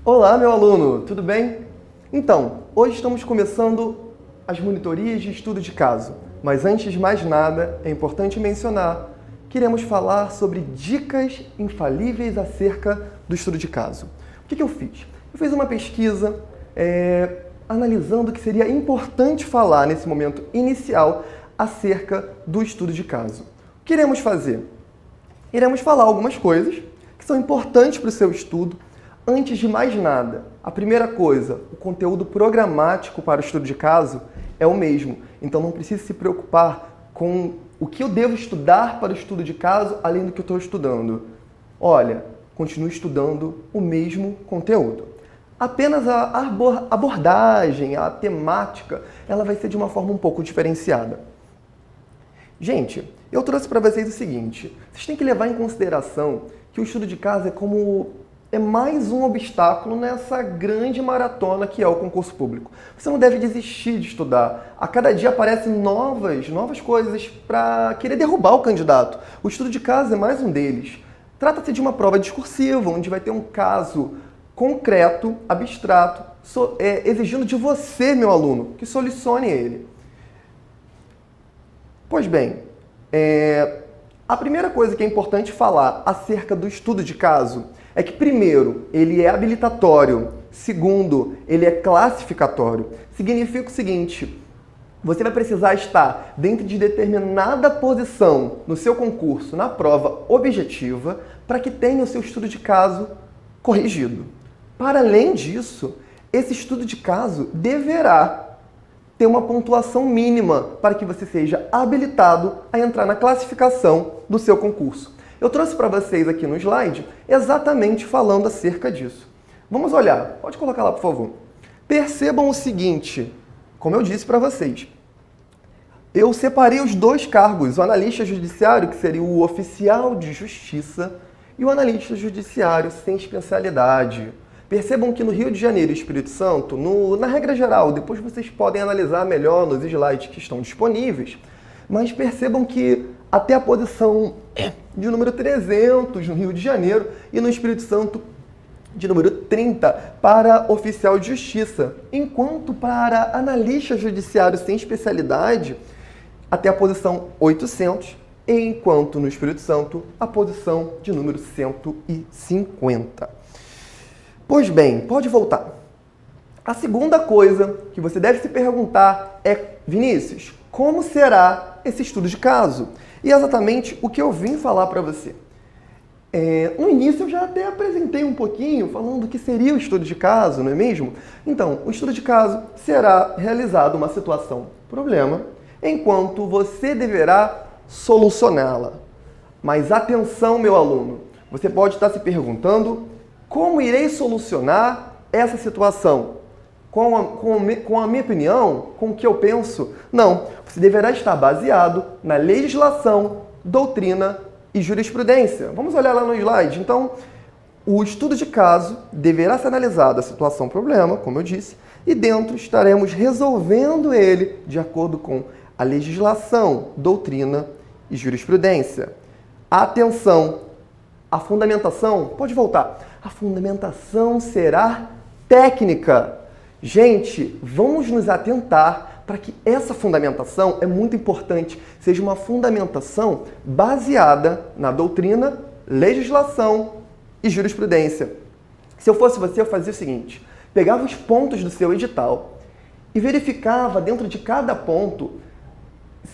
Olá, meu aluno, tudo bem? Então, hoje estamos começando as monitorias de estudo de caso, mas antes de mais nada, é importante mencionar que iremos falar sobre dicas infalíveis acerca do estudo de caso. O que eu fiz? Eu fiz uma pesquisa analisando o que seria importante falar nesse momento inicial acerca do estudo de caso. O que iremos fazer? Iremos falar algumas coisas que são importantes para o seu estudo. Antes de mais nada, a primeira coisa, o conteúdo programático para o estudo de caso é o mesmo. Então não precisa se preocupar com o que eu devo estudar para o estudo de caso, além do que eu estou estudando. Olha, continue estudando o mesmo conteúdo. Apenas a abordagem, a temática, ela vai ser de uma forma um pouco diferenciada. Gente, eu trouxe para vocês o seguinte, vocês têm que levar em consideração que o estudo de caso é mais um obstáculo nessa grande maratona que é o concurso público. Você não deve desistir de estudar. A cada dia aparecem novas coisas para querer derrubar o candidato. O estudo de caso é mais um deles. Trata-se de uma prova discursiva, onde vai ter um caso concreto, abstrato, exigindo de você, meu aluno, que solucione ele. Pois bem, a primeira coisa que é importante falar acerca do estudo de caso é que, primeiro, ele é habilitatório. Segundo, ele é classificatório. Significa o seguinte, você vai precisar estar dentro de determinada posição no seu concurso, na prova objetiva, para que tenha o seu estudo de caso corrigido. Para além disso, esse estudo de caso deverá ter uma pontuação mínima para que você seja habilitado a entrar na classificação do seu concurso. Eu trouxe para vocês aqui no slide exatamente falando acerca disso. Vamos olhar. Pode colocar lá, por favor. Percebam o seguinte, como eu disse para vocês. Eu separei os dois cargos, o analista judiciário, que seria o oficial de justiça, e o analista judiciário sem especialidade. Percebam que no Rio de Janeiro e Espírito Santo, na regra geral, depois vocês podem analisar melhor nos slides que estão disponíveis, mas percebam que até a posição de número 300 no Rio de Janeiro e no Espírito Santo de número 30 para oficial de justiça, enquanto para analista judiciário sem especialidade até a posição 800, enquanto no Espírito Santo a posição de número 150. Pois bem, pode voltar. A segunda coisa que você deve se perguntar é, Vinícius, como será esse estudo de caso? E exatamente o que eu vim falar para você. No início eu já até apresentei um pouquinho falando do que seria o estudo de caso, não é mesmo? Então, o estudo de caso será realizado uma situação-problema, enquanto você deverá solucioná-la. Mas atenção, meu aluno, você pode estar se perguntando como irei solucionar essa situação? Com a minha opinião? Com o que eu penso? Não. Você deverá estar baseado na legislação, doutrina e jurisprudência. Vamos olhar lá no slide. Então, o estudo de caso deverá ser analisado a situação-problema, como eu disse, e dentro estaremos resolvendo ele de acordo com a legislação, doutrina e jurisprudência. Atenção! A fundamentação, pode voltar, a fundamentação será técnica. Gente, vamos nos atentar para que essa fundamentação, é muito importante, seja uma fundamentação baseada na doutrina, legislação e jurisprudência. Se eu fosse você, eu fazia o seguinte, pegava os pontos do seu edital e verificava dentro de cada ponto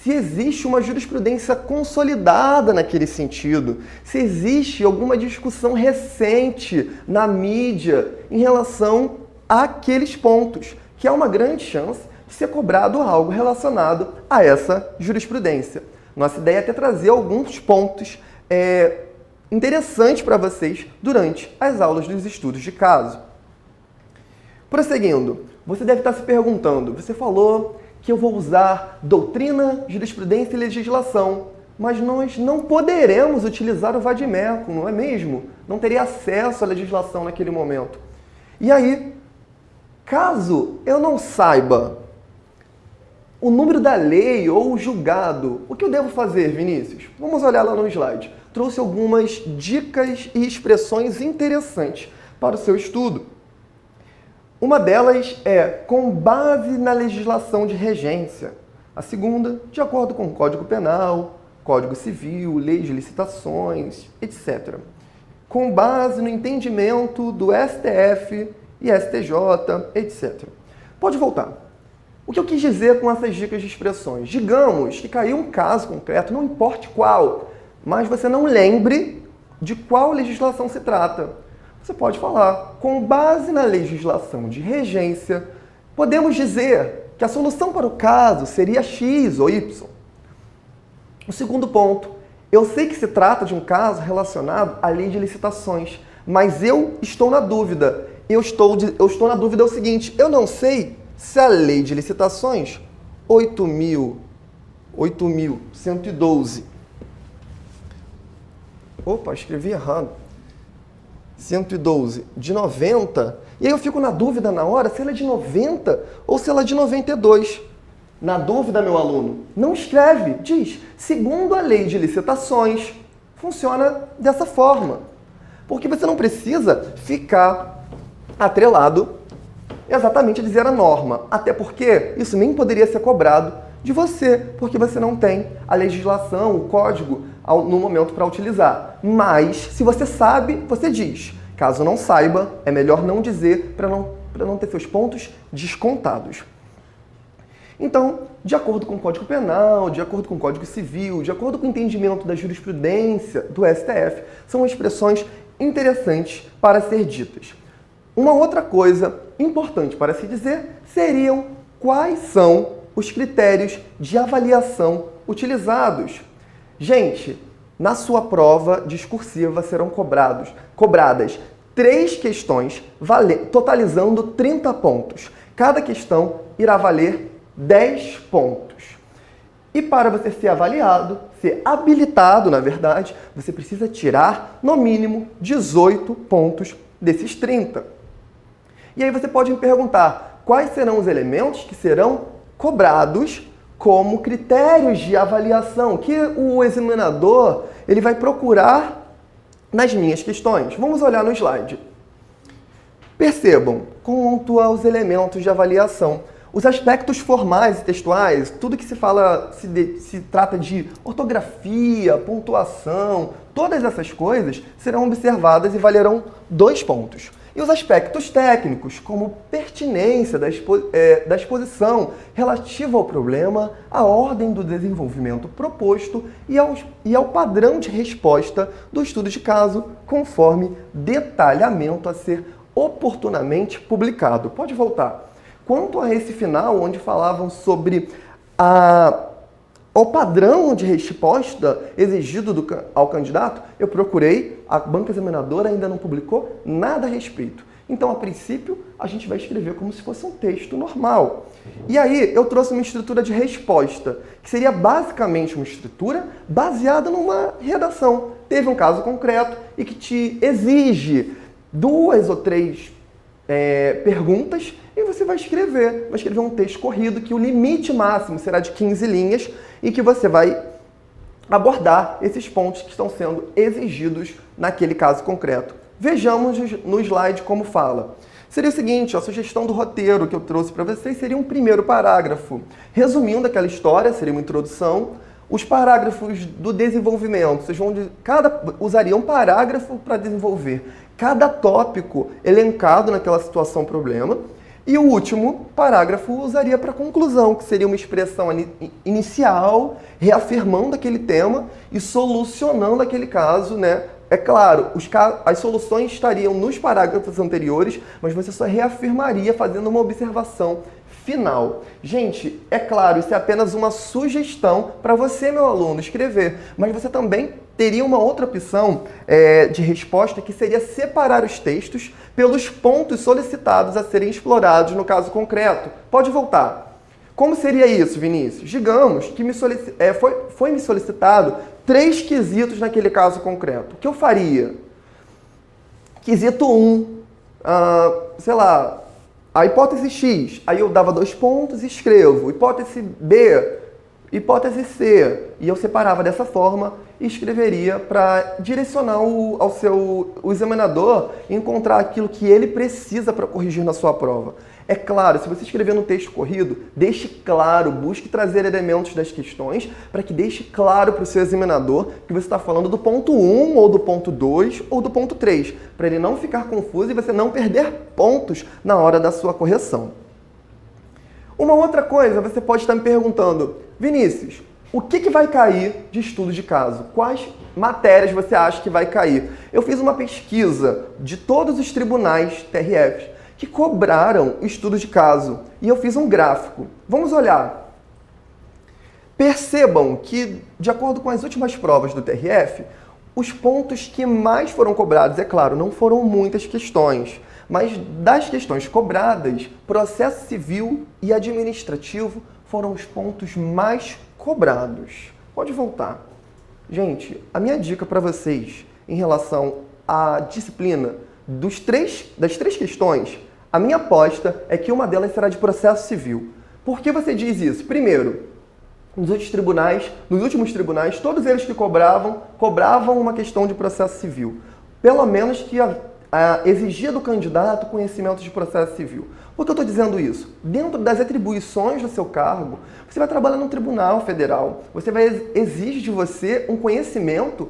se existe uma jurisprudência consolidada naquele sentido, se existe alguma discussão recente na mídia em relação àqueles pontos, que há uma grande chance de ser cobrado algo relacionado a essa jurisprudência. Nossa ideia é até trazer alguns pontos interessantes para vocês durante as aulas dos estudos de caso. Prosseguindo, você deve estar se perguntando, você falou que eu vou usar doutrina, jurisprudência e legislação, mas nós não poderemos utilizar o vade-mecum, não é mesmo? Não teria acesso à legislação naquele momento. E aí, caso eu não saiba o número da lei ou o julgado, o que eu devo fazer, Vinícius? Vamos olhar lá no slide. Trouxe algumas dicas e expressões interessantes para o seu estudo. Uma delas é com base na legislação de regência. A segunda, de acordo com o Código Penal, Código Civil, leis de licitações, etc. Com base no entendimento do STF e STJ, etc. Pode voltar. O que eu quis dizer com essas dicas de expressões? Digamos que caiu um caso concreto, não importe qual, mas você não lembre de qual legislação se trata. Você pode falar, com base na legislação de regência, podemos dizer que a solução para o caso seria X ou Y. O segundo ponto, eu sei que se trata de um caso relacionado à lei de licitações, mas eu estou na dúvida. Eu estou na dúvida o seguinte, eu não sei se a lei de licitações 8.112, opa, escrevi errado, 112, de 90, e aí eu fico na dúvida na hora se ela é de 90 ou se ela é de 92. Na dúvida, meu aluno, não escreve, diz, segundo a lei de licitações, funciona dessa forma. Porque você não precisa ficar atrelado exatamente a dizer a norma, até porque isso nem poderia ser cobrado de você, porque você não tem a legislação, o código no momento para utilizar. Mas, se você sabe, você diz. Caso não saiba, é melhor não dizer para não ter seus pontos descontados. Então, de acordo com o Código Penal, de acordo com o Código Civil, de acordo com o entendimento da jurisprudência do STF, são expressões interessantes para ser ditas. Uma outra coisa importante para se dizer seriam quais são os critérios de avaliação utilizados. Gente, na sua prova discursiva serão cobradas 3 questões, totalizando 30 pontos. Cada questão irá valer 10 pontos. E para você ser avaliado, ser habilitado, na verdade, você precisa tirar, no mínimo, 18 pontos desses 30. E aí você pode me perguntar, quais serão os elementos que serão cobrados como critérios de avaliação que o examinador ele vai procurar nas minhas questões? Vamos olhar no slide. Percebam, quanto aos elementos de avaliação, os aspectos formais e textuais, tudo que se fala, se trata de ortografia, pontuação, todas essas coisas serão observadas e valerão 2 pontos. E os aspectos técnicos, como pertinência da exposição relativa ao problema, a ordem do desenvolvimento proposto e ao padrão de resposta do estudo de caso, conforme detalhamento a ser oportunamente publicado. Pode voltar. Quanto a esse final, onde falavam sobre o padrão de resposta exigido ao candidato, eu procurei, a banca examinadora ainda não publicou nada a respeito. Então, a princípio, a gente vai escrever como se fosse um texto normal. E aí, eu trouxe uma estrutura de resposta, que seria basicamente uma estrutura baseada numa redação. Teve um caso concreto e que te exige 2 ou 3 perguntas e você vai escrever um texto corrido que o limite máximo será de 15 linhas e que você vai abordar esses pontos que estão sendo exigidos naquele caso concreto. Vejamos no slide como fala. Seria o seguinte, a sugestão do roteiro que eu trouxe para vocês seria um primeiro parágrafo. Resumindo aquela história, seria uma introdução. Os parágrafos do desenvolvimento, vocês usariam um parágrafo para desenvolver cada tópico elencado naquela situação problema. E o último parágrafo usaria para conclusão, que seria uma expressão inicial, reafirmando aquele tema e solucionando aquele caso, né? É claro, as soluções estariam nos parágrafos anteriores, mas você só reafirmaria fazendo uma observação final. Gente, é claro, isso é apenas uma sugestão para você, meu aluno, escrever, mas você também teria uma outra opção de resposta, que seria separar os textos pelos pontos solicitados a serem explorados no caso concreto. Pode voltar. Como seria isso, Vinícius? Digamos que foi me solicitado 3 quesitos naquele caso concreto. O que eu faria? Quesito 1, sei lá, a hipótese X, aí eu dava 2 pontos e escrevo. Hipótese B, hipótese C. E eu separava dessa forma e escreveria para direcionar o examinador encontrar aquilo que ele precisa para corrigir na sua prova. É claro, se você escrever no texto corrido, deixe claro, busque trazer elementos das questões para que deixe claro para o seu examinador que você está falando do ponto 1, ou do ponto 2, ou do ponto 3, para ele não ficar confuso e você não perder pontos na hora da sua correção. Uma outra coisa, você pode estar me perguntando, Vinícius, o que vai cair de estudo de caso? Quais matérias você acha que vai cair? Eu fiz uma pesquisa de todos os tribunais TRFs que cobraram estudo de caso e eu fiz um gráfico. Vamos olhar. Percebam que, de acordo com as últimas provas do TRF, os pontos que mais foram cobrados, é claro, não foram muitas questões, mas das questões cobradas, processo civil e administrativo foram os pontos mais cobrados. Pode voltar. Gente, a minha dica para vocês em relação à disciplina das três questões, a minha aposta é que uma delas será de processo civil. Por que você diz isso? Primeiro, nos últimos tribunais, todos eles que cobravam uma questão de processo civil. Pelo menos que exigia do candidato conhecimento de processo civil. Por que eu estou dizendo isso? Dentro das atribuições do seu cargo, você vai trabalhar no Tribunal Federal, exige de você um conhecimento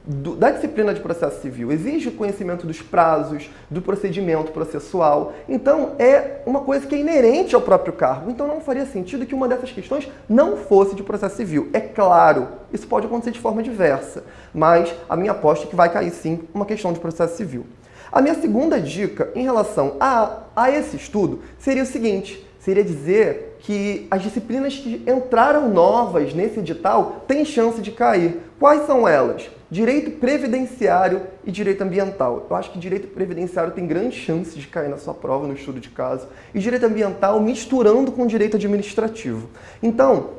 da disciplina de processo civil, exige o conhecimento dos prazos, do procedimento processual. Então, é uma coisa que é inerente ao próprio cargo. Então, não faria sentido que uma dessas questões não fosse de processo civil. É claro, isso pode acontecer de forma diversa, mas a minha aposta é que vai cair sim uma questão de processo civil. A minha segunda dica em relação a esse estudo seria o seguinte, seria dizer que as disciplinas que entraram novas nesse edital têm chance de cair. Quais são elas? Direito previdenciário e direito ambiental. Eu acho que direito previdenciário tem grande chance de cair na sua prova, no estudo de caso, e direito ambiental misturando com direito administrativo. Então,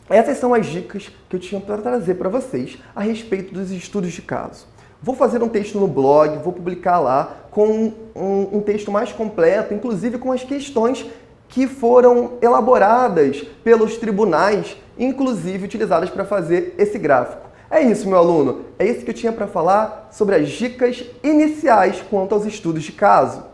essas são as dicas que eu tinha para trazer para vocês a respeito dos estudos de caso. Vou fazer um texto no blog, vou publicar lá com um texto mais completo, inclusive com as questões que foram elaboradas pelos tribunais, inclusive utilizadas para fazer esse gráfico. É isso, meu aluno. É isso que eu tinha para falar sobre as dicas iniciais quanto aos estudos de caso.